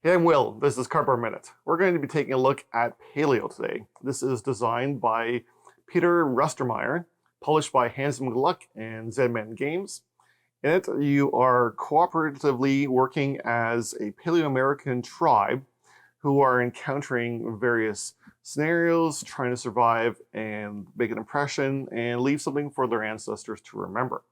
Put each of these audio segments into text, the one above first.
Hey, I'm Will. This is Cardboard Minute. We're going to be taking a look at Paleo today. This is designed by Peter Rustemeyer, published by Gluck and Devir Games. In it, you are cooperatively working as a Paleo-American tribe who are encountering various scenarios, trying to survive and make an impression and leave something for their ancestors to remember.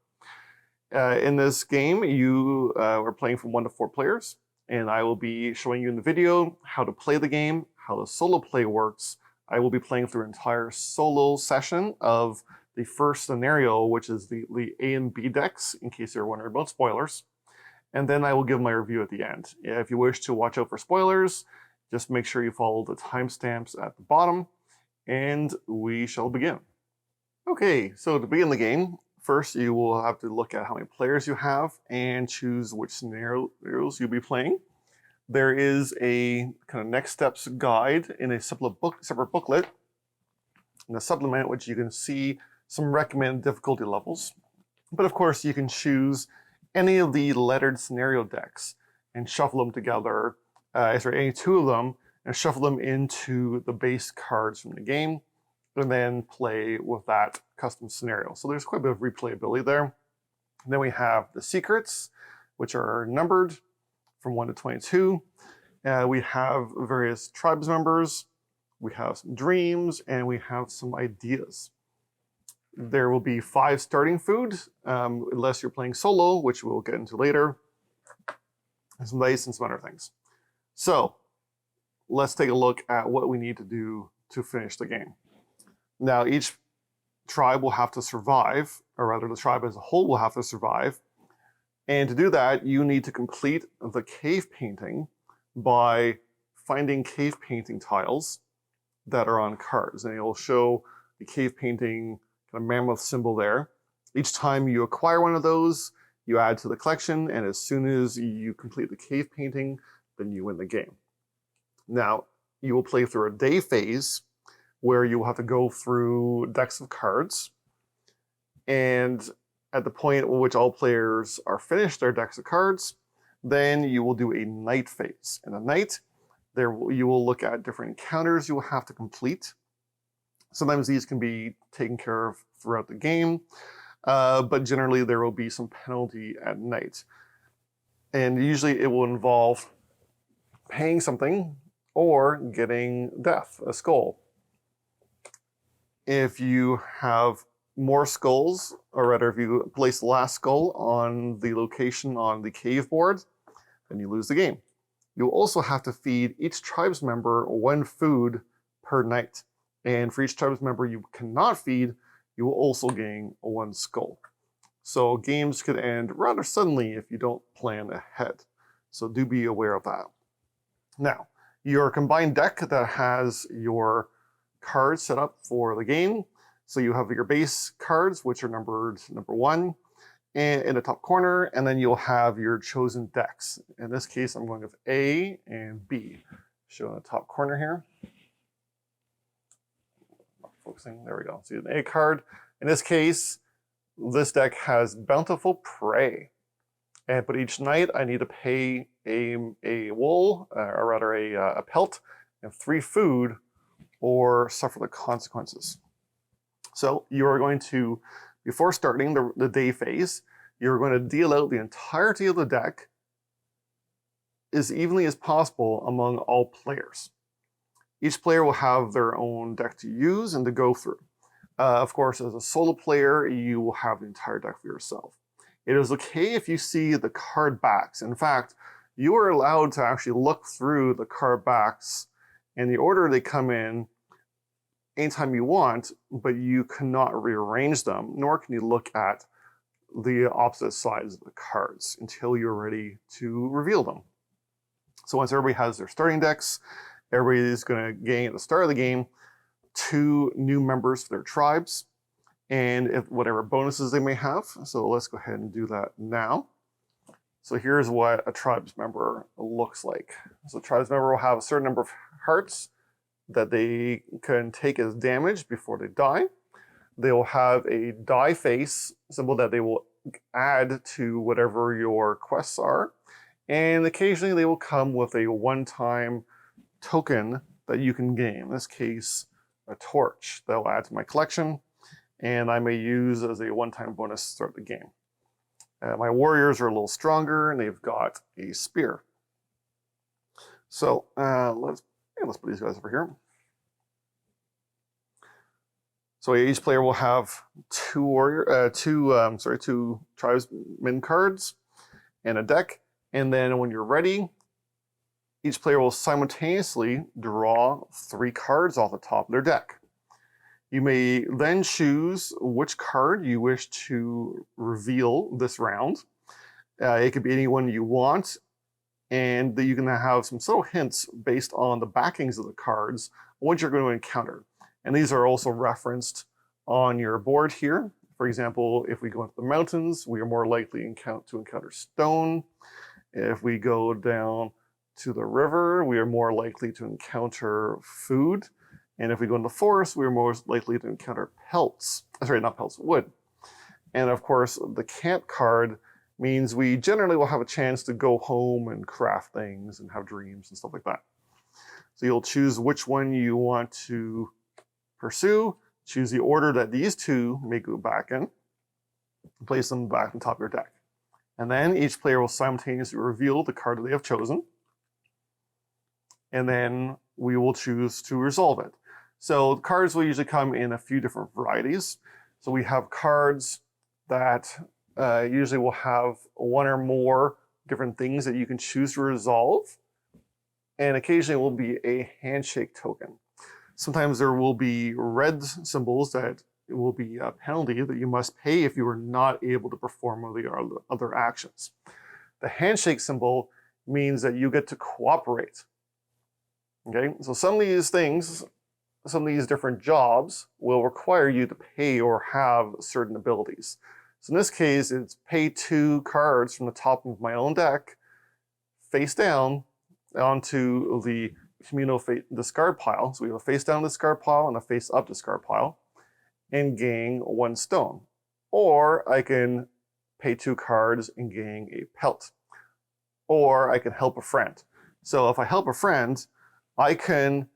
In this game, you are playing from 1 to 4 players, and I will be showing you in the video how to play the game, how the solo play works. I will be playing through an entire solo session of the first scenario, which is the A and B decks, in case you're wondering about spoilers. And then I will give my review at the end. If you wish to watch out for spoilers, just make sure you follow the timestamps at the bottom, and we shall begin. Okay, so to begin the game, first you will have to look at how many players you have and choose which scenarios you'll be playing. There is a kind of next steps guide in a separate booklet, in a supplement which you can see some recommended difficulty levels. But of course you can choose any of the lettered scenario decks and shuffle them together, any 2 of them, and shuffle them into the base cards from the game, and then play with that custom scenario. So there's quite a bit of replayability there. And then we have the secrets, which are numbered from 1 to 22. We have various tribes members, we have some dreams, and we have some ideas. There will be 5 starting food, unless you're playing solo, which we'll get into later, and some dice and some other things. So let's take a look at what we need to do to finish the game. Now, each tribe will have to survive, or rather the tribe as a whole will have to survive. And to do that, you need to complete the cave painting by finding cave painting tiles that are on cards. And it'll show the cave painting kind of mammoth symbol there. Each time you acquire one of those, you add to the collection, and as soon as you complete the cave painting, then you win the game. Now, you will play through a day phase, where you will have to go through decks of cards. And at the point at which all players are finished their decks of cards, then you will do a night phase. In a night, you will look at different encounters you will have to complete. Sometimes these can be taken care of throughout the game, but generally there will be some penalty at night. And usually it will involve paying something or getting death, a skull. If you have more skulls, or rather if you place the last skull on the location on the cave board, then you lose the game. You'll also have to feed each tribes member 1 food per night. And for each tribes member you cannot feed, you will also gain 1 skull. So games could end rather suddenly if you don't plan ahead. So do be aware of that. Now, your combined deck that has your cards set up for the game. So you have your base cards, which are numbered number 1 in the top corner, and then you'll have your chosen decks. In this case, I'm going with A and B. Show in the top corner here. Not focusing, there we go. See an A card. In this case, this deck has Bountiful Prey. But each night I need to pay a wool, or rather a pelt, and 3 food, or suffer the consequences. So you are going to, before starting the day phase, you're going to deal out the entirety of the deck as evenly as possible among all players. Each player will have their own deck to use and to go through. Of course, as a solo player, you will have the entire deck for yourself. It is okay if you see the card backs. In fact, you are allowed to actually look through the card backs in the order they come in anytime you want, but you cannot rearrange them, nor can you look at the opposite sides of the cards until you're ready to reveal them. So once everybody has their starting decks, everybody is going to gain at the start of the game 2 new members for their tribes, and whatever bonuses they may have. So let's go ahead and do that now. So here's what a tribes member looks like. So a tribes member will have a certain number of hearts that they can take as damage before they die. They will have a die face symbol that they will add to whatever your quests are. And occasionally they will come with a one-time token that you can gain. In this case, a torch that will add to my collection, and I may use as a one-time bonus to start the game. My warriors are a little stronger, and they've got a spear. So let's put these guys over here. So each player will have two tribesmen cards and a deck, and then when you're ready, each player will simultaneously draw 3 cards off the top of their deck. You may then choose which card you wish to reveal this round. It could be anyone you want, and you can have some subtle hints based on the backings of the cards on what you're going to encounter. And these are also referenced on your board here. For example, if we go into the mountains, we are more likely to encounter stone. If we go down to the river, we are more likely to encounter food. And if we go in the forest, we are more likely to encounter wood. And of course, the camp card means we generally will have a chance to go home and craft things and have dreams and stuff like that. So you'll choose which one you want to pursue, choose the order that these 2 may go back in, and place them back on top of your deck. And then each player will simultaneously reveal the card that they have chosen, and then we will choose to resolve it. So the cards will usually come in a few different varieties. So we have cards that usually will have 1 or more different things that you can choose to resolve, and occasionally it will be a handshake token. Sometimes there will be red symbols that it will be a penalty that you must pay if you are not able to perform one of the other actions. The handshake symbol means that you get to cooperate. Okay, so some of these things, some of these different jobs will require you to pay or have certain abilities. So in this case, it's pay 2 cards from the top of my own deck, face down, onto the communal discard pile. So we have a face down discard pile and a face up discard pile, and gain 1 stone. Or I can pay 2 cards and gain a pelt. Or I can help a friend. So if I help a friend, I can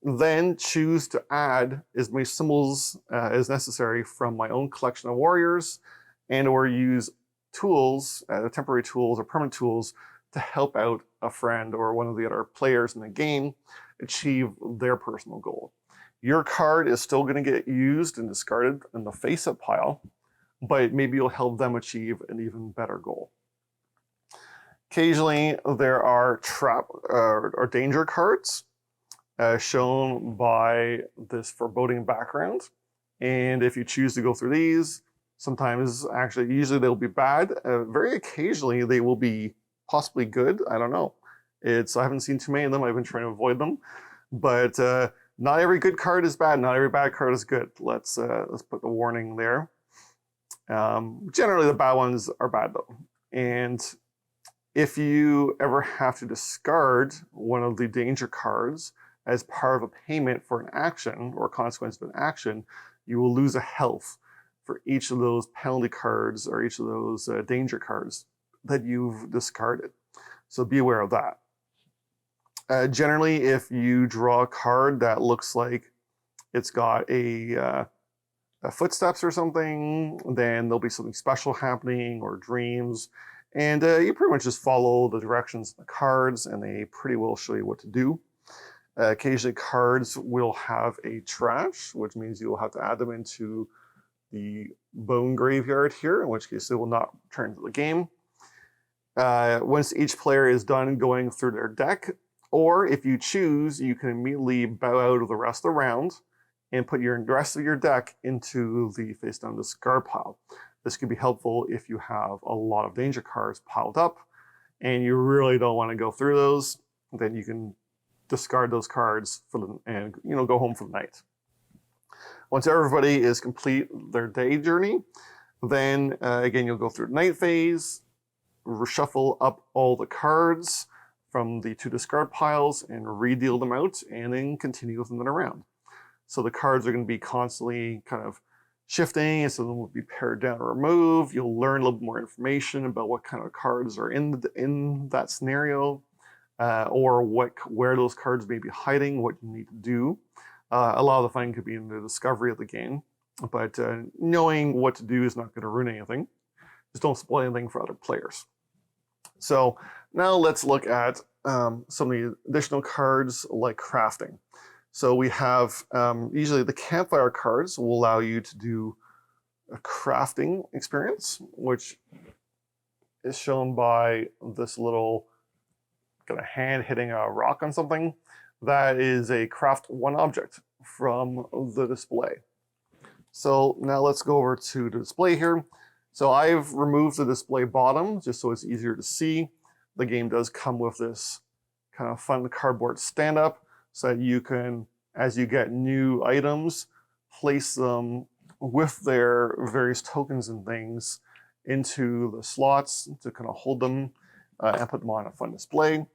then choose to add as many symbols as necessary from my own collection of warriors, and or use tools, temporary tools or permanent tools, to help out a friend or one of the other players in the game achieve their personal goal. Your card is still going to get used and discarded in the face-up pile, but maybe you'll help them achieve an even better goal. Occasionally, there are trap or danger cards shown by this foreboding background. And if you choose to go through these, sometimes, usually they'll be bad. Very occasionally, they will be possibly good. I don't know. I haven't seen too many of them. I've been trying to avoid them. But not every good card is bad. Not every bad card is good. Let's put the warning there. Generally, the bad ones are bad, though. And if you ever have to discard one of the danger cards as part of a payment for an action or consequence of an action, you will lose a health for each of those penalty cards or each of those danger cards that you've discarded. So be aware of that. Generally, if you draw a card that looks like it's got a footsteps or something, then there'll be something special happening or dreams. And you pretty much just follow the directions of the cards, and they pretty well show you what to do. Occasionally, cards will have a trash, which means you will have to add them into the bone graveyard here, in which case they will not return to the game. Once each player is done going through their deck, or if you choose, you can immediately bow out of the rest of the round and put the rest of your deck into the face down discard pile. This can be helpful if you have a lot of danger cards piled up and you really don't want to go through those. Then you can discard those cards and go home for the night. Once everybody is complete their day journey, then again you'll go through the night phase, reshuffle up all the cards from the 2 discard piles and redeal them out, and then continue with another round. So the cards are going to be constantly kind of shifting, and some of them will be pared down or removed. You'll learn a little bit more information about what kind of cards are in that scenario, or where those cards may be hiding, what you need to do. A lot of the fun could be in the discovery of the game, but knowing what to do is not going to ruin anything. Just don't spoil anything for other players. So now let's look at some of the additional cards like crafting. So we have usually the campfire cards will allow you to do a crafting experience, which is shown by this little kind of hand hitting a rock on something. That is a craft one object from the display. So now let's go over to the display here. So I've removed the display bottom just so it's easier to see. The game does come with this kind of fun cardboard stand-up so that you can, as you get new items, place them with their various tokens and things into the slots to kind of hold them and put them on a fun display.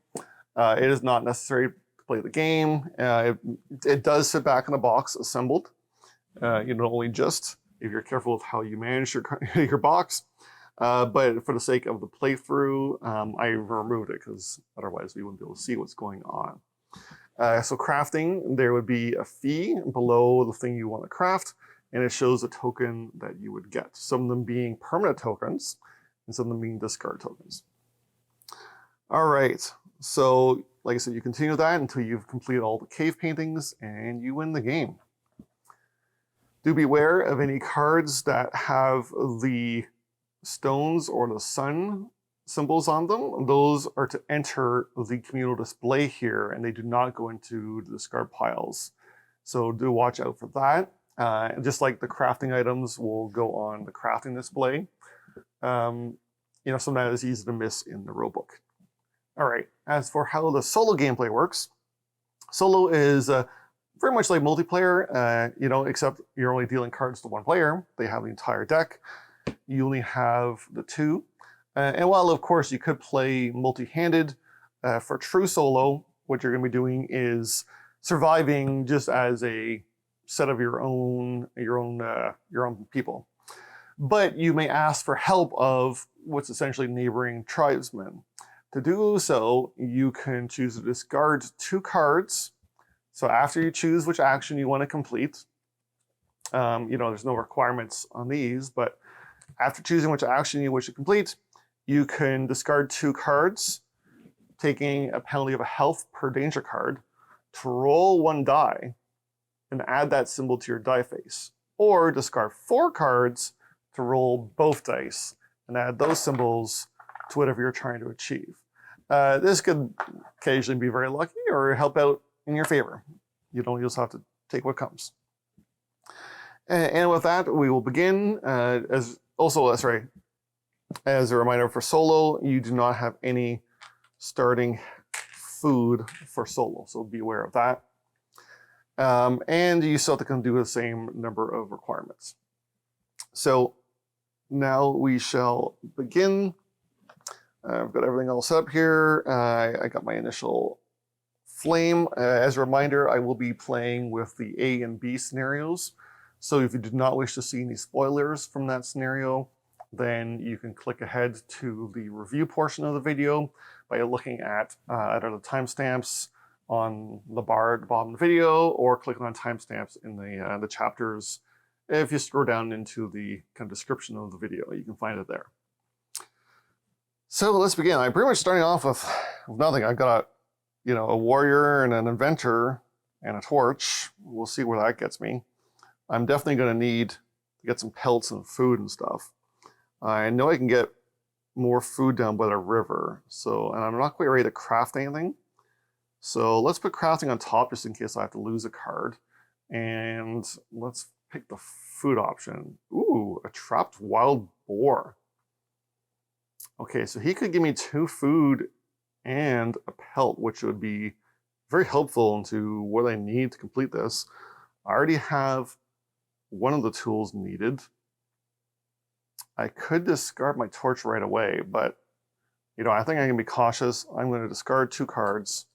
It is not necessary to play the game. It does sit back in the box assembled. You don't only just, if you're careful with how you manage your box, but for the sake of the playthrough, I removed it because otherwise we wouldn't be able to see what's going on. So crafting, there would be a fee below the thing you want to craft, and it shows the token that you would get. Some of them being permanent tokens, and some of them being discard tokens. All right, so like I said, you continue that until you've completed all the cave paintings and you win the game. Do beware of any cards that have the stones or the sun symbols on them. Those are to enter the communal display here, and they do not go into the discard piles. So do watch out for that. Just like the crafting items will go on the crafting display. You know, sometimes it's easy to miss in the rulebook. All right, as for how the solo gameplay works, solo is very much like multiplayer, you know, except you're only dealing cards to one player. They have the entire deck. You only have the two. And while, of course, you could play multi-handed, for true solo, what you're going to be doing is surviving just as a set of your own people. But you may ask for help of what's essentially neighboring tribesmen. To do so, you can choose to discard 2 cards. So after you choose which action you want to complete, you know, there's no requirements on these, but after choosing which action you wish to complete, you can discard 2 cards, taking a penalty of a health per danger card, to roll 1 die and add that symbol to your die face. Or discard 4 cards to roll both dice and add those symbols to whatever you're trying to achieve. This could occasionally be very lucky or help out in your favor. You don't just have to take what comes. And with that, we will begin. As a reminder for solo, you do not have any starting food for solo, so be aware of that. And you still have to do the same number of requirements. So now we shall begin. I've got everything all set up here. I got my initial flame. As a reminder, I will be playing with the A and B scenarios. So if you do not wish to see any spoilers from that scenario, then you can click ahead to the review portion of the video by looking at either the timestamps on the bar at the bottom of the video or clicking on timestamps in the chapters. If you scroll down into the kind of description of the video, you can find it there. So let's begin. I'm pretty much starting off with nothing. I've got a warrior and an inventor and a torch. We'll see where that gets me. I'm definitely going to need to get some pelts and food and stuff. I know I can get more food down by the river. So, and I'm not quite ready to craft anything. So let's put crafting on top just in case I have to lose a card. And let's pick the food option. Ooh, a trapped wild boar. Okay, so he could give me 2 food and a pelt, which would be very helpful into what I need to complete this. I already have one of the tools needed. I could discard my torch right away, but I think I can be cautious. I'm going to discard 2 cards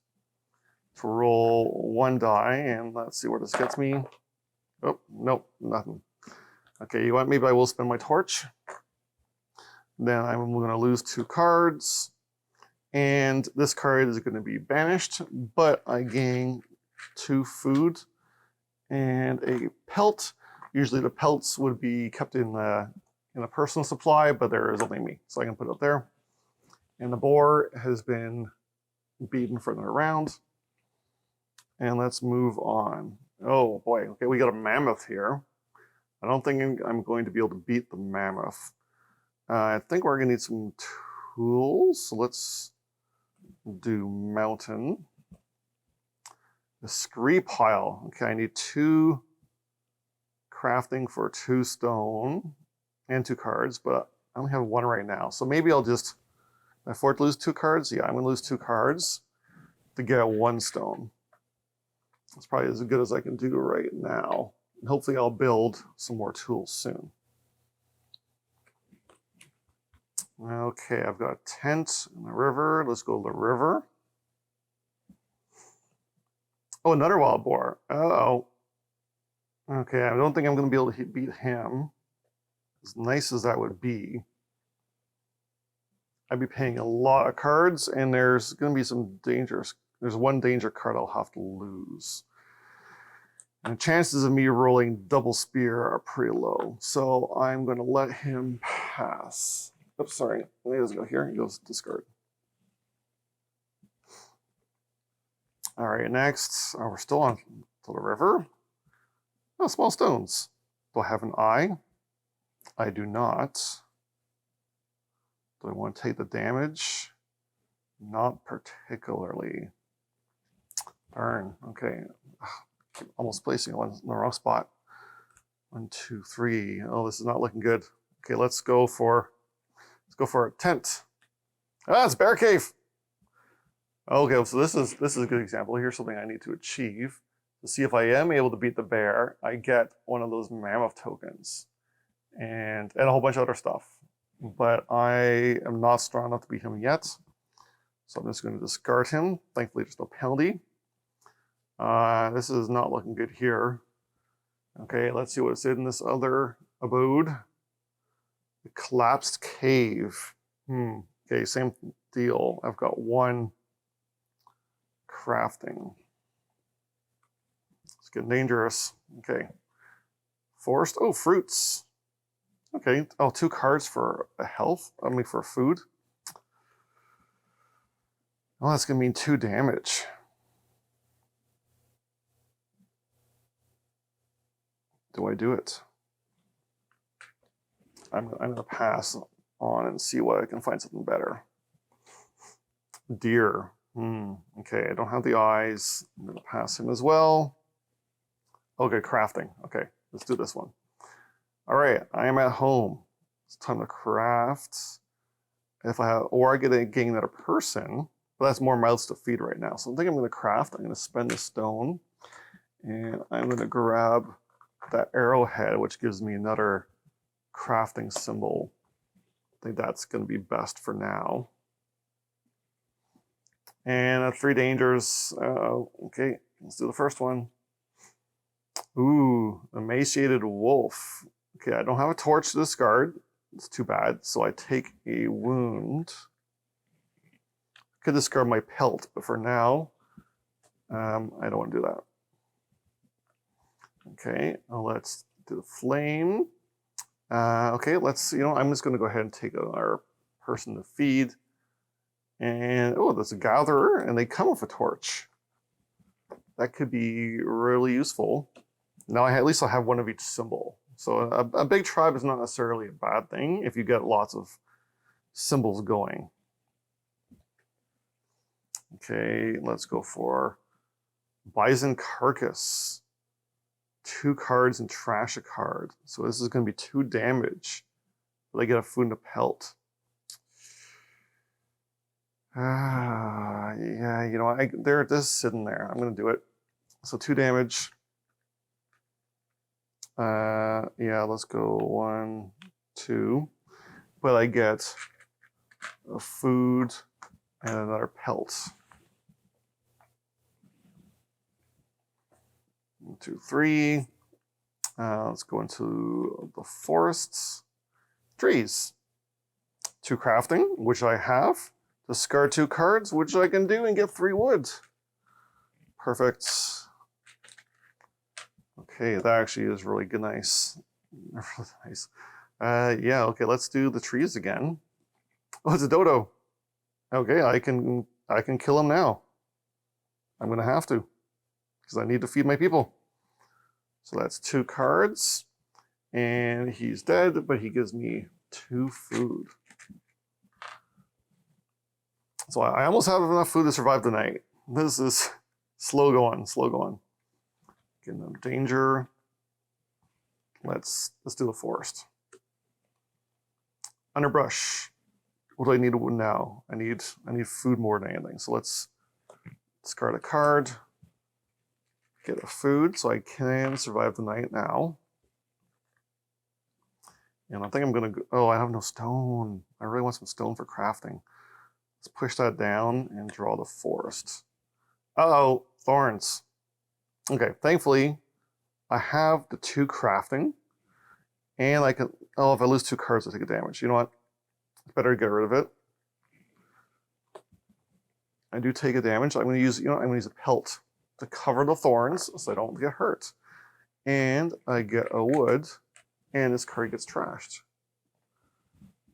to roll 1 die, and let's see where this gets me. Oh, nope, nothing. Okay, you want, maybe I will spend my torch. Then I'm going to lose 2 cards. And this card is going to be banished, but I gain 2 food and a pelt. Usually the pelts would be kept in a personal supply, but there is only me, so I can put it there. And the boar has been beaten for another round. And let's move on. Oh boy, okay, we got a mammoth here. I don't think I'm going to be able to beat the mammoth. I think we're gonna need some tools, so let's do mountain. The scree pile. Okay, I need 2 crafting for 2 stone and 2 cards, but I only have 1 right now. So maybe I'll just afford to lose 2 cards. Yeah, I'm gonna lose 2 cards to get 1 stone. That's probably as good as I can do right now. And hopefully I'll build some more tools soon. Okay, I've got a tent in the river. Let's go to the river. Oh, another wild boar. Uh-oh. Okay, I don't think I'm going to be able to beat him. As nice as that would be, I'd be paying a lot of cards, and there's going to be some dangers. There's 1 danger card I'll have to lose. And the chances of me rolling double spear are pretty low. So I'm going to let him pass. Oops, sorry. He doesn't go here. He goes discard. All right, next. We're still on to the river. Oh, small stones. Do I have an eye? I do not. Do I want to take the damage? Not particularly. Darn. Okay. Keep almost placing one in the wrong spot. 1, 2, 3. Oh, this is not looking good. Okay, let's go for a tent. Ah, it's bear cave. Okay, so this is a good example. Here's something I need to achieve. To see if I am able to beat the bear, I get one of those mammoth tokens and a whole bunch of other stuff. But I am not strong enough to beat him yet. So I'm just going to discard him. Thankfully, there's no penalty. This is not looking good here. Okay, let's see what's in this other abode. The collapsed cave. Okay, same deal. I've got 1 crafting. It's getting dangerous. Okay. Forest. Oh, fruits. Okay. Oh, 2 cards for a health. I mean, for food. Well, that's going to mean 2 damage. Do I do it? I'm going to pass on and see what I can find something better. Deer. Okay, I don't have the eyes. I'm going to pass him as well. Okay, crafting. Okay, let's do this one. All right, I am at home. It's time to craft. If I have, or I get to gain another person, but that's more mouths to feed right now. So I think I'm going to craft. I'm going to spend the stone, and I'm going to grab that arrowhead, which gives me another crafting symbol. I think that's going to be best for now. And 3 dangers. Okay, let's do the first one. Ooh, emaciated wolf. Okay, I don't have a torch to discard. It's too bad. So I take a wound. I could discard my pelt, but for now, I don't want to do that. Okay, let's do the flame. Okay, I'm just going to go ahead and take our person to feed. And, oh, there's a gatherer, and they come with a torch. That could be really useful. Now, at least I'll have 1 of each symbol. So a big tribe is not necessarily a bad thing if you get lots of symbols going. Okay, let's go for Bison Carcass. 2 cards and trash a card. So this is going to be 2 damage. But I get a food and a pelt. Yeah, you know, they're just sitting there. I'm going to do it. So 2 damage. Yeah, let's go 1, 2. But I get a food and another pelt. 1, 2, 3. Let's go into the forests. Trees. 2 crafting, which I have. Discard 2 cards, which I can do and get 3 wood. Perfect. Okay, that actually is really good. Nice. Really nice. Yeah, okay, let's do the trees again. Oh, it's a dodo. Okay, I can kill him now. I'm gonna have to, because I need to feed my people. So that's 2 cards, and he's dead, but he gives me 2 food. So I almost have enough food to survive the night. This is slow going, slow going. Getting them danger. Let's do the forest. Underbrush. What do I need now? I need food more than anything. So let's discard a card. Get a food so I can survive the night now. And I think I'm gonna go, oh, I have no stone. I really want some stone for crafting. Let's push that down and draw the forest. Uh-oh, thorns. Okay, thankfully, I have the 2 crafting, and I can, oh, if I lose 2 cards, I take a damage. You know what? It's better to get rid of it. I do take a damage. I'm gonna use, I'm gonna use a pelt to cover the thorns so I don't get hurt. And I get a wood, and this card gets trashed.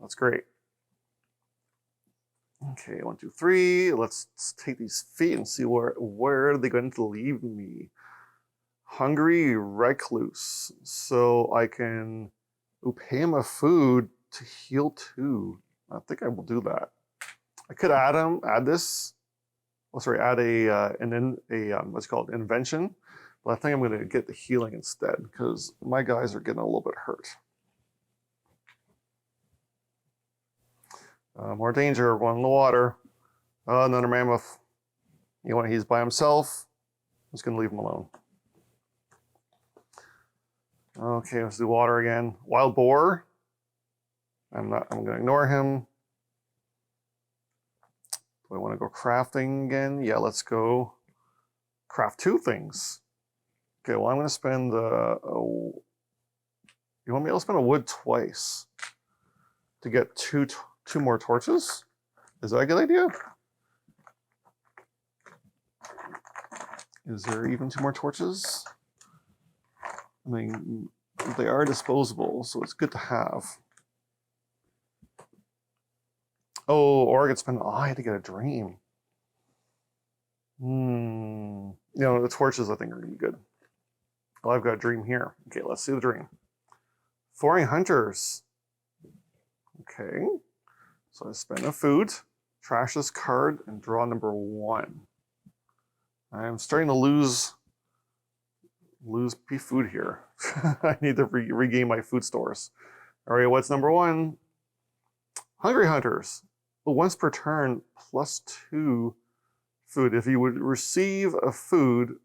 That's great. Okay, 1, 2, 3. Let's take these feet and see where they're going to leave me. Hungry recluse. So I can pay him a food to heal 2. I think I will do that. I could add this. Oh, sorry, add what's it called, invention. But I think I'm going to get the healing instead because my guys are getting a little bit hurt. More danger, one in the water. Another mammoth. You know what, he's by himself. I'm just gonna leave him alone. Okay, let's do water again. Wild boar. I'm gonna ignore him. Do I want to go crafting again? Yeah, let's go craft 2 things. Okay, well, I'm gonna spend you want me to spend a wood twice to get two more torches? Is that a good idea? Is there even 2 more torches? I mean, they are disposable, so it's good to have. Oh, or I could spend, I had to get a dream. The torches I think are gonna be good. Oh, I've got a dream here. Okay, let's see the dream. 4 hunters. Okay, so I spend a food, trash this card, and draw number 1. I'm starting to lose food here. I need to regain my food stores. All right, what's number 1? Hungry hunters. Once per turn, +2 food. If you would receive a food,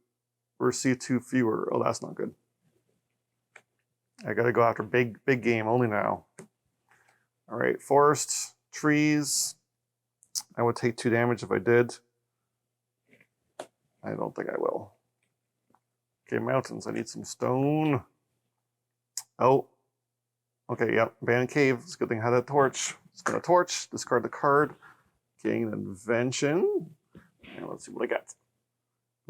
receive 2 fewer. Oh, that's not good. I gotta go after big game only now. All right, forest, trees. I would take 2 damage if I did. I don't think I will. Okay, mountains, I need some stone. Oh, okay, yep, abandoned cave. It's a good thing I had that torch. Spin a torch, discard the card, gain invention. And let's see what I got.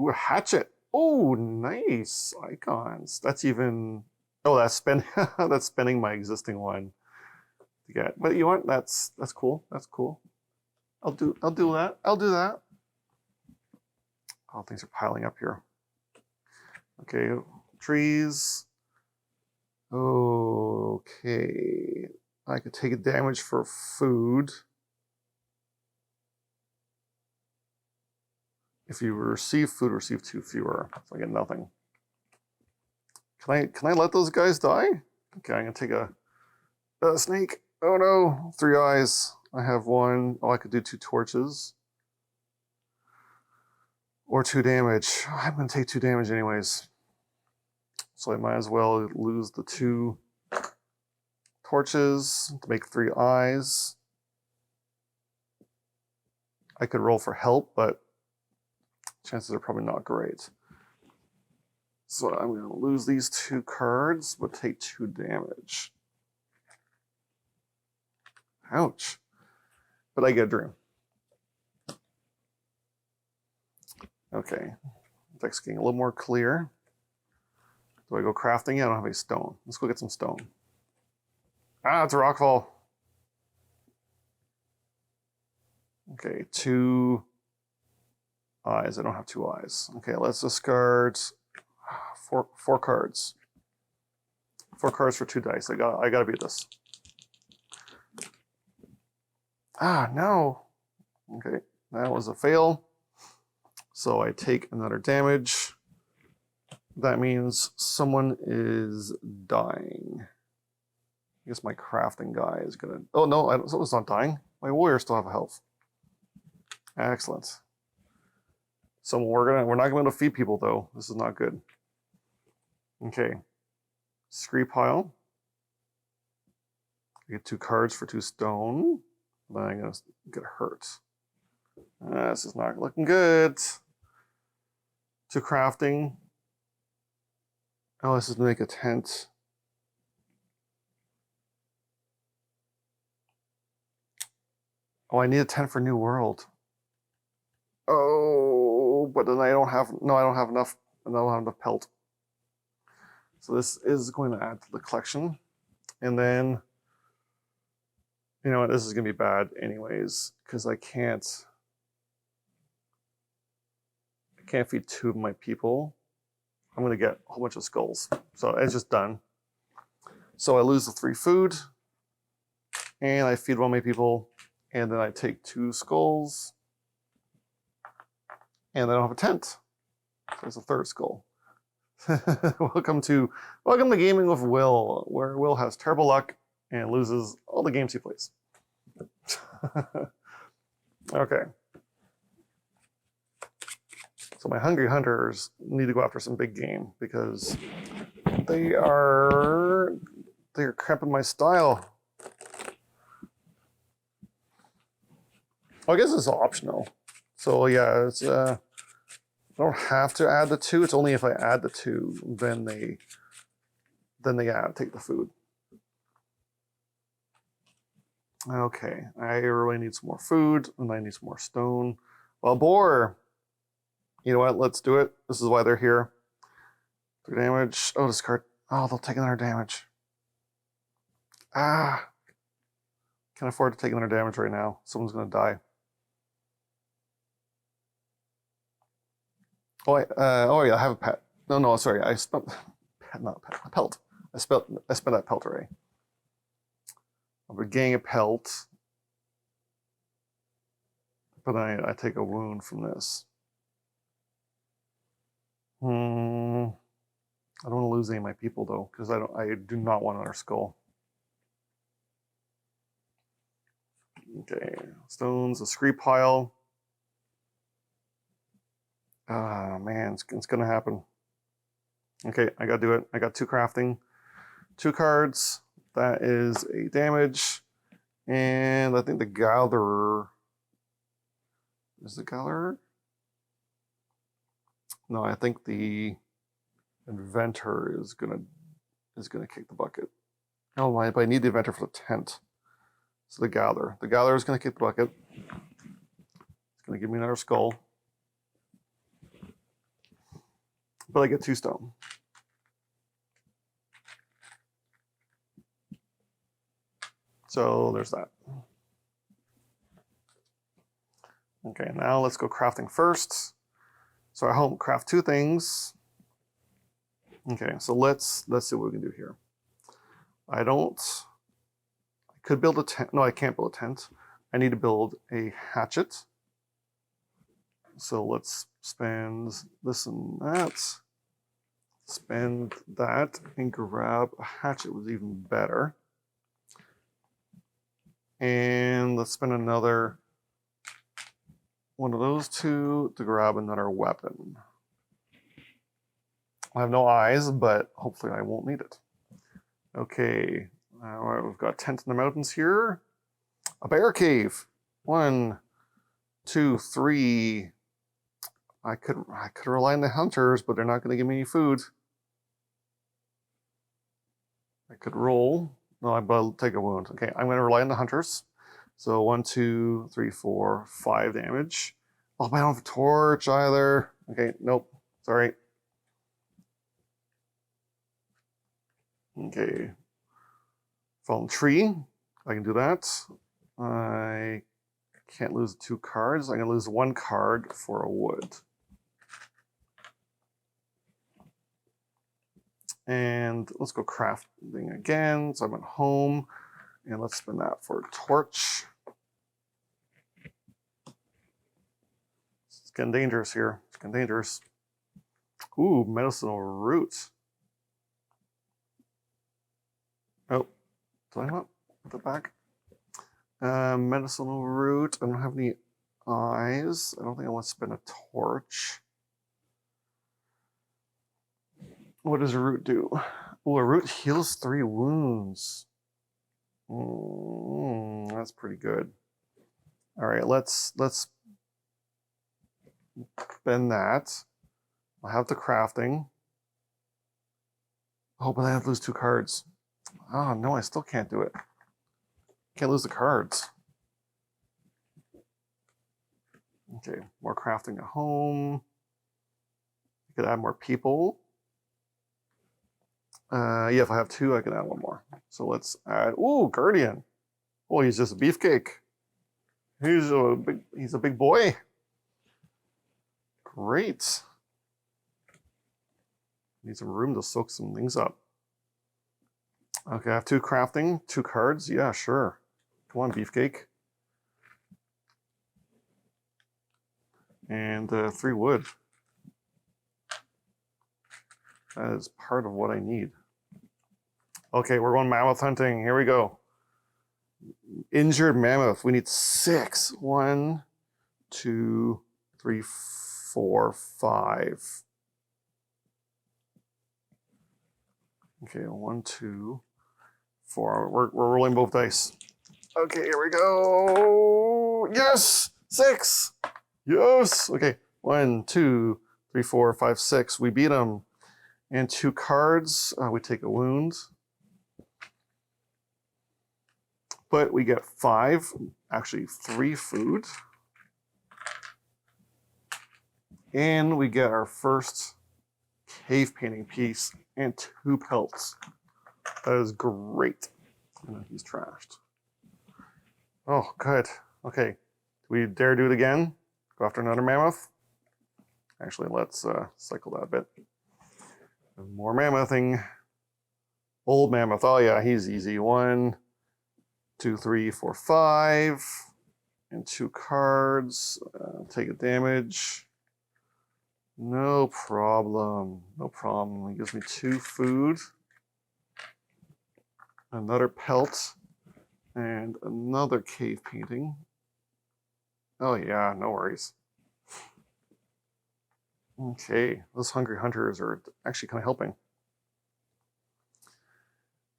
Ooh, a hatchet. Oh, nice. Icons. That's even, oh, that's spending my existing one to get. But you know what? That's cool. That's cool. I'll do that. I'll do that. Oh, things are piling up here. Okay, trees. Okay. I could take a damage for food. If you receive food, receive 2 fewer. So I get nothing. Can I let those guys die? Okay, I'm gonna take a snake. Oh no, 3 eyes. I have 1. Oh, I could do 2 torches. Or 2 damage. I'm gonna take 2 damage anyways. So I might as well lose the 2 torches to make 3 eyes. I could roll for help, but chances are probably not great. So I'm going to lose these 2 cards, but take 2 damage. Ouch. But I get a dream. Okay. Deck's getting a little more clear. Do I go crafting? I don't have any stone. Let's go get some stone. Ah, it's a rockfall. Okay, 2 eyes. I don't have 2 eyes. Okay, let's discard 4 cards. 4 cards for 2 dice. I gotta beat this. Ah, no. Okay, that was a fail. So I take another damage. That means someone is dying. I guess my crafting guy is gonna. Oh no, someone's not dying. My warriors still have health. Excellent. So we're not gonna be able to feed people though. This is not good. Okay. Scree pile. I get 2 cards for 2 stone. Then I'm gonna get hurt. This is not looking good. 2 crafting. Oh, this is to make a tent. Oh, I need a tent for New World. Oh, but then I don't have enough. I don't have enough pelt. So this is going to add to the collection. And then, you know what, this is going to be bad anyways, because I can't feed 2 of my people. I'm going to get a whole bunch of skulls. So it's just done. So I lose the 3 food, and I feed 1 of my people, and then I take 2 skulls, and I don't have a tent. So there's a 3rd skull. Welcome to Gaming with Will, where Will has terrible luck and loses all the games he plays. Okay. So my hungry hunters need to go after some big game because they're cramping my style. I guess it's optional. So yeah, it's I don't have to add the 2. It's only if I add the 2, then they take the food. Okay, I really need some more food, and I need some more stone. Well, boar. You know what? Let's do it. This is why they're here. 3 damage. Oh, discard. Oh, they'll take another damage. Ah. Can't afford to take another damage right now. Someone's going to die. Oh, yeah, I have a pet. No, sorry. I spent not pet, a pelt. I spent that pelt array. I'll be getting a pelt, but I take a wound from this. I don't want to lose any of my people though, because I do not want another skull. Okay, stones, a scree pile. Ah, man, it's gonna happen. Okay, I gotta do it. I got 2 crafting, 2 cards. That is a damage, and I think the gatherer is the gatherer. No, I think the inventor is gonna kick the bucket. Oh, but I need the inventor for the tent. So the gatherer is gonna kick the bucket. It's gonna give me another skull, but I get 2 stone. So there's that. Okay, now let's go crafting first. So I hope craft 2 things. Okay, so let's see what we can do here. I could build a tent. No, I can't build a tent. I need to build a hatchet. So let's spend this and that. Spend that and grab a hatchet was even better. And let's spend another one of those 2 to grab another weapon. I have no eyes, but hopefully I won't need it. Okay, we've got a tent in the mountains here. A bear cave. 1, 2, 3. I could rely on the hunters, but they're not going to give me any food. I could roll. No, I'll take a wound. Okay, I'm going to rely on the hunters. So 1, 2, 3, 4, 5 damage. Oh, but I don't have a torch either. Okay, nope. Sorry. Okay. Fallen tree. I can do that. I can't lose 2 cards. I can lose 1 card for a wood. And let's go crafting again. So I'm at home. And let's spin that for a torch. It's getting dangerous here. It's getting dangerous. Ooh, medicinal root. Oh, did I not put that back? Medicinal root. I don't have any eyes. I don't think I want to spin a torch. What does a root do? Oh, a root heals 3 wounds. That's pretty good. All right, let's spend that. I'll have the crafting. Oh, but I have to lose 2 cards. Oh no, I still can't do it. Can't lose the cards. Okay, more crafting at home. You could add more people. Yeah, if I have 2, I can add 1 more. So let's add. Ooh, Guardian. Oh, he's just a beefcake. He's a big boy. Great. Need some room to soak some things up. Okay, I have 2 crafting, 2 cards. Yeah, sure. Come on, beefcake. And 3 wood. That is part of what I need. Okay, we're going mammoth hunting. Here we go. Injured mammoth. We need 6. 1, 2, 3, 4, 5. Okay, 1, 2, 4. We're rolling both dice. Okay, here we go. Yes! 6! Yes! Okay, 1, 2, 3, 4, 5, 6. We beat him. And 2 cards. We take a wound. But we get 5, actually 3 food. And we get our first cave painting piece and 2 pelts. That is great. And he's trashed. Oh, good. Okay. Do we dare do it again? Go after another mammoth? Actually, let's cycle that a bit. More mammothing. Old mammoth. Oh, yeah, he's easy. 1, 2, 3, 4, 5. And 2 cards. Take a damage. No problem. No problem. He gives me 2 food. Another pelt. And another cave painting. Oh, yeah, no worries. Okay, those hungry hunters are actually kind of helping.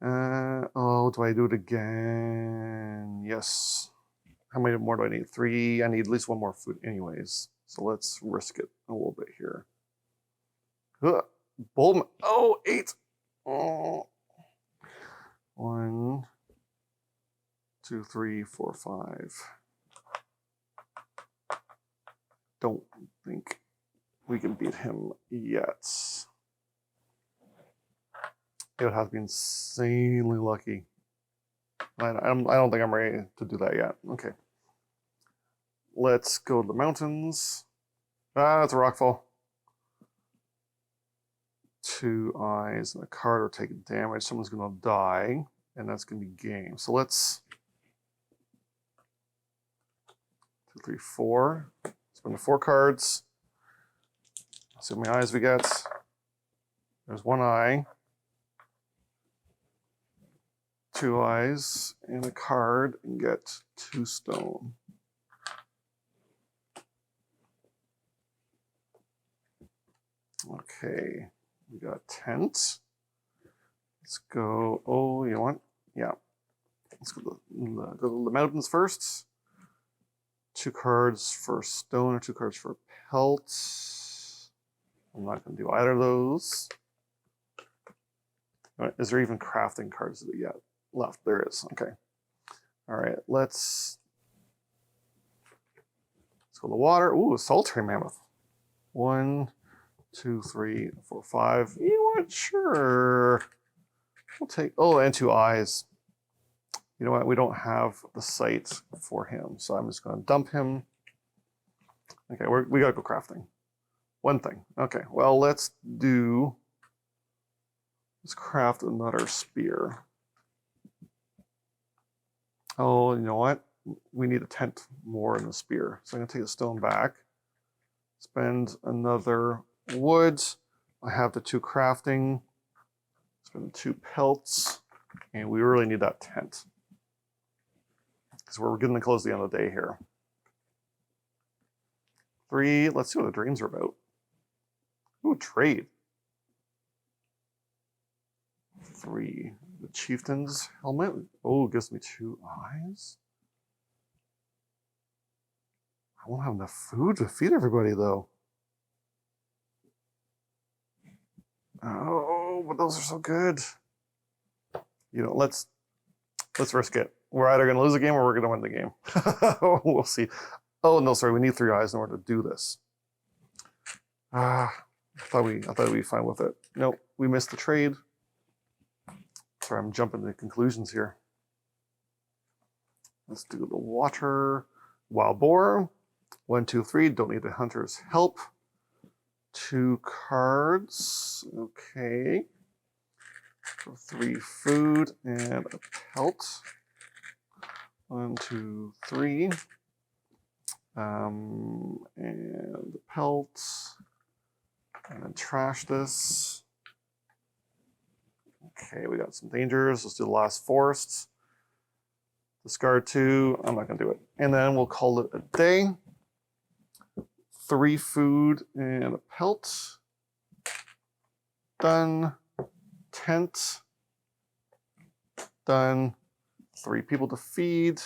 Oh, do I do it again? Yes. How many more do I need? 3. I need at least 1 more food anyways. So let's risk it a little bit here. Bold. Oh, 8. Oh. 1, 2, 3, 4, 5. Don't think we can beat him yet. It would have to be insanely lucky. I don't think I'm ready to do that yet. Okay. Let's go to the mountains. That's a rockfall. 2 eyes and a card are taking damage. Someone's going to die, and that's going to be game. So let's 2, 3, 4. Spend the 4 cards. See how many eyes we get. There's 1 eye. 2 eyes and a card, and get 2 stone. Okay, we got tent. Let's go. Oh, you know what? Yeah. Let's go to the mountains first. 2 cards for stone or 2 cards for pelts. I'm not going to do either of those. Is there even crafting cards yet left? There is. Okay. All right. Let's go to the water. Ooh, a solitary mammoth. 1, 2, 3, 4, 5. You know what? Sure. We'll take. Oh, and 2 eyes. You know what? We don't have the site for him, so I'm just going to dump him. Okay, we got to go crafting. One thing. Okay, well, let's craft another spear. Oh, you know what? We need a tent more in the spear. So I'm going to take the stone back. Spend another wood. I have the 2 crafting. Spend 2 pelts. And we really need that tent. Because we're getting close to the end of the day here. 3, let's see what the dreams are about. Ooh, trade. 3, the chieftain's helmet. Oh, gives me 2 eyes. I won't have enough food to feed everybody though. Oh, but those are so good. You know, let's risk it. We're either going to lose a game or we're going to win the game. We'll see. Oh no, sorry, we need 3 eyes in order to do this. I thought we'd be fine with it. Nope, we missed the trade. Sorry, I'm jumping to conclusions here. Let's do the water. Wild boar. 1, 2, 3. Don't need the hunter's help. 2 cards. Okay. 3 food and a pelt. 1, 2, 3. And the pelt. And then trash this. Okay, we got some dangers. Let's do the last forests. Discard 2. I'm not going to do it. And then we'll call it a day. 3 food and a pelt. Done. Tent. Done. 3 people to feed.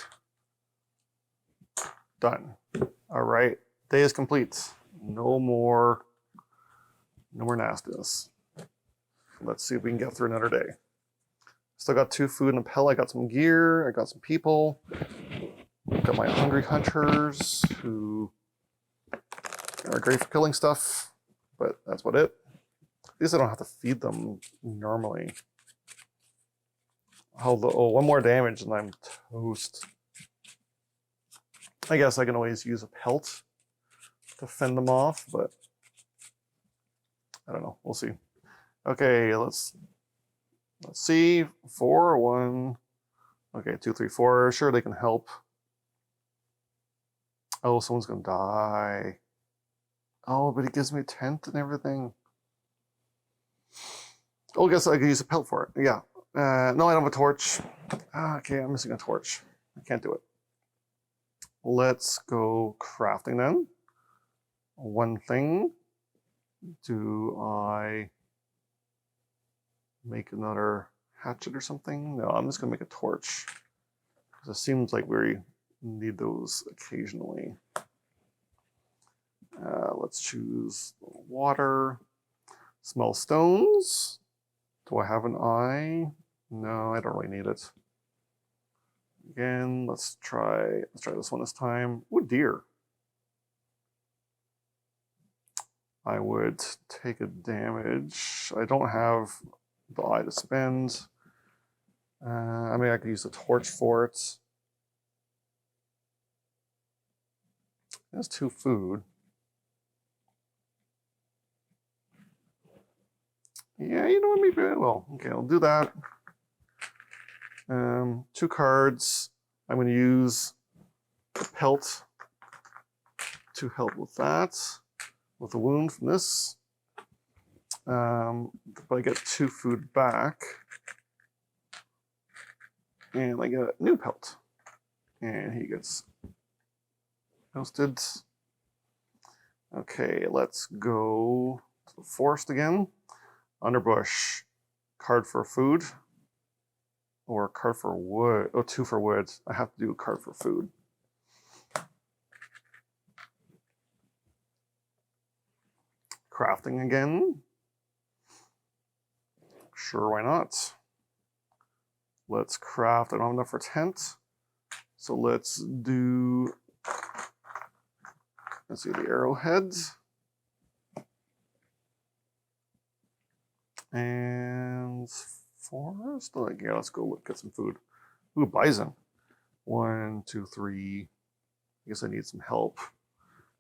Done. All right. Day is complete. No more nastiness. Let's see if we can get through another day. Still got 2 food and a pellet. I got some gear. I got some people. Got my hungry hunters who are great for killing stuff, but that's about it. At least I don't have to feed them normally. Oh, 1 more damage and I'm toast. I guess I can always use a pelt to fend them off, but I don't know. We'll see. Okay, let's see. 4, 1. Okay, 2, 3, 4. Sure, they can help. Oh, someone's gonna die. Oh, but it gives me a tent and everything. Oh, I guess I could use a pelt for it. Yeah. No, I don't have a torch. Okay, I'm missing a torch. I can't do it. Let's go crafting then. 1 thing. Do I make another hatchet or something? No, I'm just gonna make a torch. Because it seems like we need those occasionally. Let's choose water. Small stones. Do I have an eye? No, I don't really need it. Again, let's try this one this time. Ooh, deer. I would take a damage. I don't have the eye to spend. I mean, I could use a torch for it. That's 2 food. Yeah, you know what, maybe I will. Okay, I'll do that. 2 cards. I'm going to use the pelt to help with that, with the wound from this. But I get 2 food back. And I get a new pelt. And he gets toasted. Okay, let's go to the forest again. Underbush, card for food, or card for wood. Oh, 2 for wood. I have to do a card for food. Crafting again. Sure, why not? Let's craft. I don't have enough for a tent. So let's do, let's see, the arrowheads. And forest. Like, yeah, let's go look, get some food. Ooh, bison. 1, 2, 3. I guess I need some help.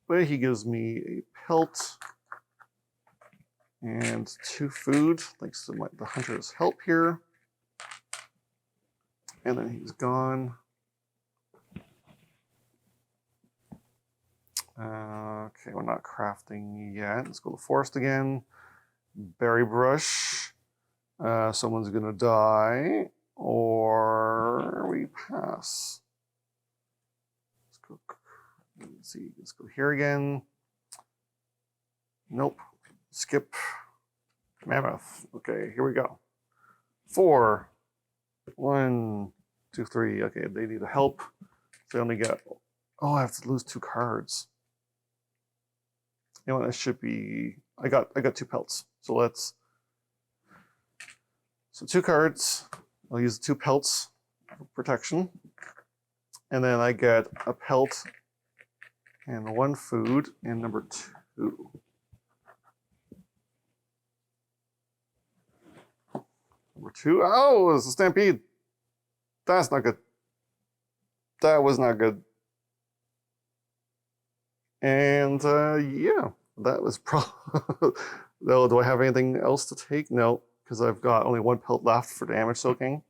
But he gives me a pelt and 2 food, thanks to the hunter's help here. And then he's gone. Okay, we're not crafting yet. Let's go to the forest again. Berry brush. Someone's gonna die, or we pass. Let's see, let's go here again. Nope, skip. Mammoth. Okay, here we go. 4. 1, 2, 3. Okay, they need help. They only get, oh, I have to lose 2 cards. You know what, that should be, I got 2 pelts. So let's, so 2 cards. I'll use 2 pelts for protection. And then I get a pelt and 1 food and number 2. Number 2, oh, it's a stampede. That's not good. That was not good. And yeah, that was probably, no, do I have anything else to take? No, because I've got only 1 pelt left for damage soaking.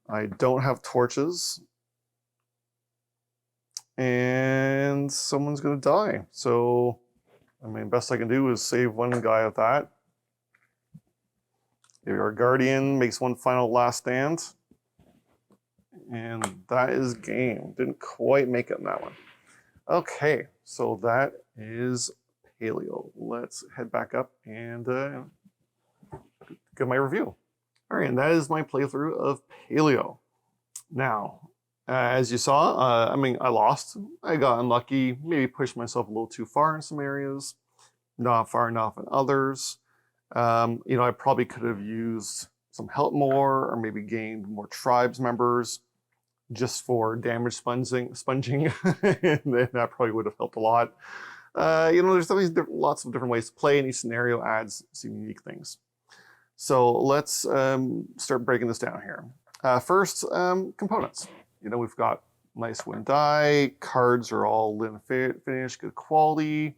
I don't have torches. And someone's gonna die. So, I mean, best I can do is save 1 guy with that. Maybe our guardian makes 1 final last stand. And that is game. Didn't quite make it in that one. Okay, so that is Paleo. Let's head back up and give my review. All right, and that is my playthrough of Paleo. Now, as you saw, I mean, I lost. I got unlucky, maybe pushed myself a little too far in some areas, not far enough in others. You know, I probably could have used some help more, or maybe gained more tribes members just for damage sponging, and then that probably would have helped a lot. You know, there's always lots of different ways to play, and each scenario adds some unique things. So let's start breaking this down here. First, components. You know, we've got nice wooden die, cards are all lit and finished, good quality,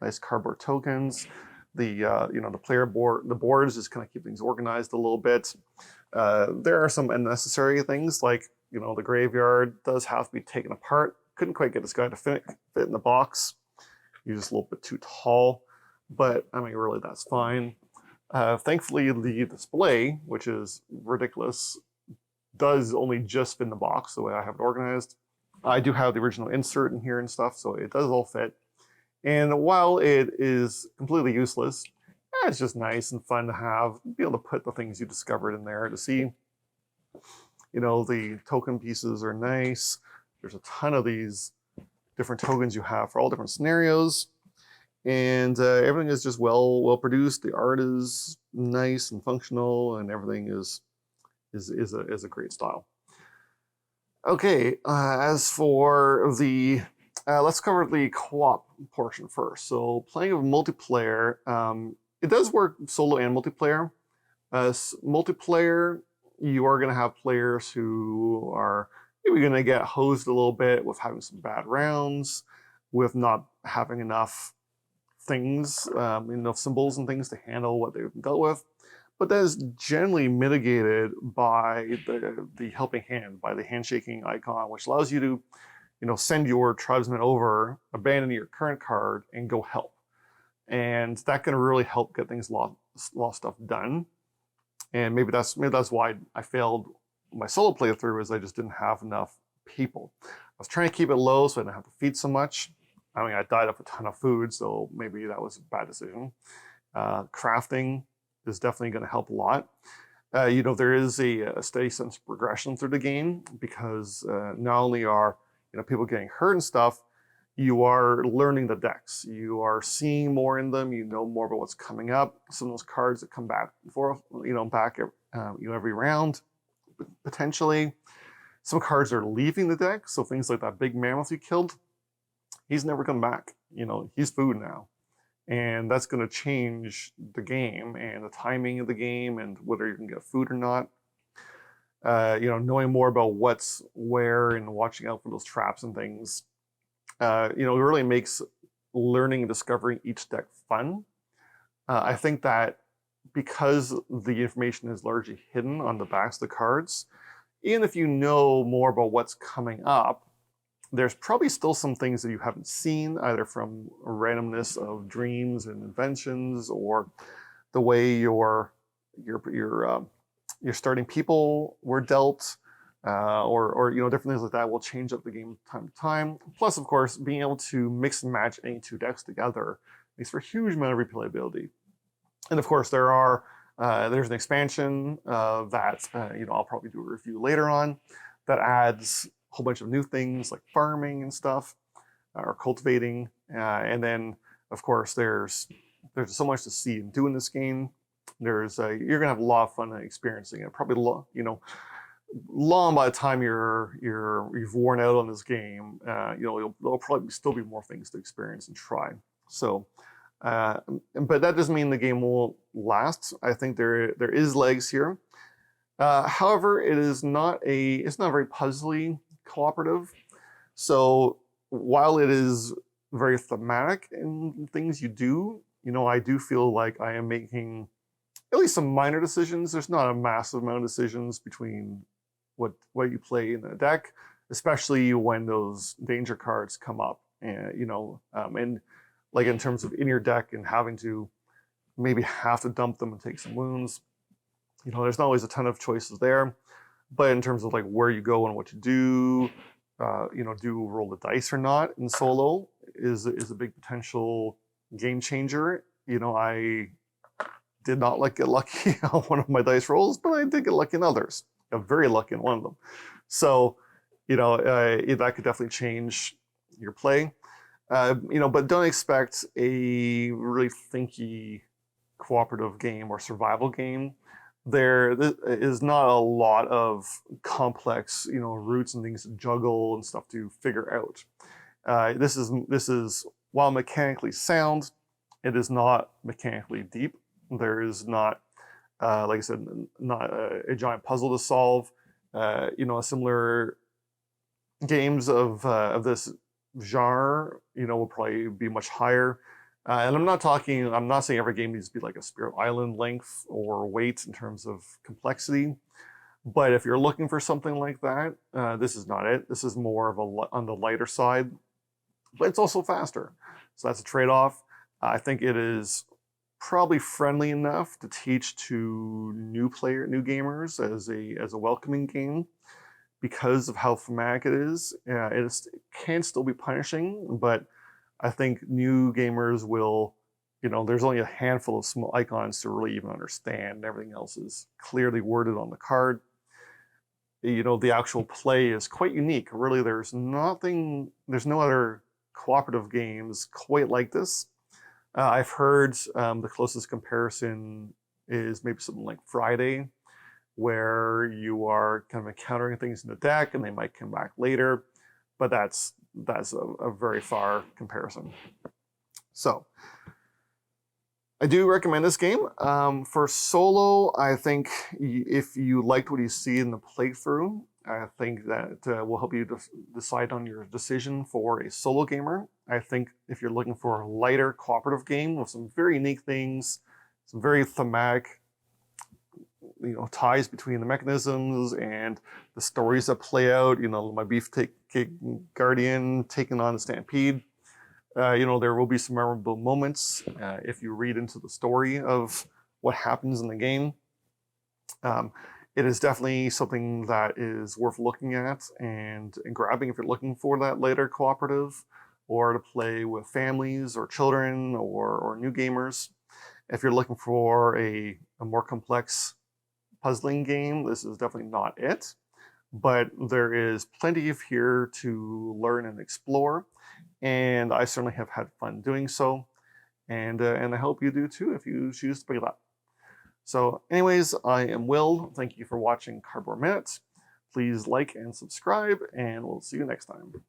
nice cardboard tokens. The you know, the player board, the boards just kind of keep things organized a little bit. There are some unnecessary things like, you know, the graveyard does have to be taken apart. Couldn't quite get this guy to fit in the box. He's just a little bit too tall, but I mean, really, that's fine. Thankfully, the display, which is ridiculous, does only just fit in the box the way I have it organized. I do have the original insert in here and stuff, so it does all fit. And while it is completely useless, it's just nice and fun to have, be able to put the things you discovered in there to see. You know, the token pieces are nice. There's a ton of these different tokens you have for all different scenarios. And everything is just well produced. The art is nice and functional, and everything is a great style. Okay, as for the, let's cover the co-op portion first. So playing with multiplayer, it does work solo and multiplayer. Multiplayer, you are going to have players who are maybe going to get hosed a little bit with having some bad rounds, with not having enough things, enough symbols and things to handle what they've dealt with. But that is generally mitigated by the helping hand, by the handshaking icon, which allows you to, you know, send your tribesmen over, abandon your current card, and go help. And that can really help get things lost stuff done. And maybe that's why I failed my solo playthrough, is I just didn't have enough people. I was trying to keep it low so I didn't have to feed so much. I mean, I died of a ton of food, so maybe that was a bad decision. Crafting is definitely going to help a lot. You know, there is a steady sense of progression through the game, because not only are, you know, people getting hurt and stuff, you are learning the decks. You are seeing more in them. You know more about what's coming up. Some of those cards that come back every round, potentially. Some cards are leaving the deck, so things like that big mammoth you killed, he's never come back. He's food now. And that's going to change the game and the timing of the game and whether you can get food or not. Knowing more about what's where and watching out for those traps and things, it really makes learning and discovering each deck fun. I think that because the information is largely hidden on the backs of the cards, even if you know more about what's coming up, there's probably still some things that you haven't seen, either from randomness of dreams and inventions, or the way your starting people were dealt, or different things like that will change up the game time to time. Plus, of course, being able to mix and match any two decks together makes for a huge amount of replayability. And of course, there's an expansion that I'll probably do a review later on that adds a whole bunch of new things like farming and stuff, or cultivating. And then, of course, there's so much to see and do in this game. You're gonna have a lot of fun experiencing it. Probably long by the time you've worn out on this game, there'll probably still be more things to experience and try. So, but that doesn't mean the game won't last. I think there is legs here. However, it's not very puzzly cooperative. So while it is very thematic in things you do, I do feel like I am making at least some minor decisions. There's not a massive amount of decisions between what you play in the deck, especially when those danger cards come up, and like in terms of in your deck and having to maybe have to dump them and take some wounds. There's not always a ton of choices there, but in terms of like where you go and what you do, do you roll the dice or not in solo is a big potential game changer. I did not get lucky on one of my dice rolls, but I did get lucky in others. I'm very lucky in one of them. So, that could definitely change your play. But don't expect a really thinky cooperative game or survival game. There is not a lot of complex, routes and things to juggle and stuff to figure out. This is while mechanically sound, it is not mechanically deep. There is not, like I said, not a giant puzzle to solve. Similar games of this genre, will probably be much higher. And I'm not saying every game needs to be like a Spirit Island length or weight in terms of complexity. But if you're looking for something like that, this is not it. This is more of on the lighter side, but it's also faster. So that's a trade-off. I think it is probably friendly enough to teach to new gamers as a welcoming game because of how thematic it is. It can still be punishing, but I think new gamers will, there's only a handful of small icons to really even understand. Everything else is clearly worded on the card. The actual play is quite unique. Really, there's no other cooperative games quite like this. I've heard the closest comparison is maybe something like Friday, where you are kind of encountering things in the deck and they might come back later, but that's a very far comparison. So I do recommend this game. For solo, I think if you liked what you see in the playthrough, I think that will help you decide on your decision for a solo gamer. I think if you're looking for a lighter cooperative game with some very unique things, some very thematic, ties between the mechanisms and the stories that play out, my beefcake guardian taking on the stampede, there will be some memorable moments if you read into the story of what happens in the game. It is definitely something that is worth looking at and grabbing if you're looking for that later cooperative or to play with families or children or new gamers. If you're looking for a more complex puzzling game, this is definitely not it. But there is plenty of here to learn and explore. and I certainly have had fun doing so, and I hope you do too if you choose to pick it up. So anyways, I am Will. Thank you for watching Cardboard Minute. Please like and subscribe, and we'll see you next time.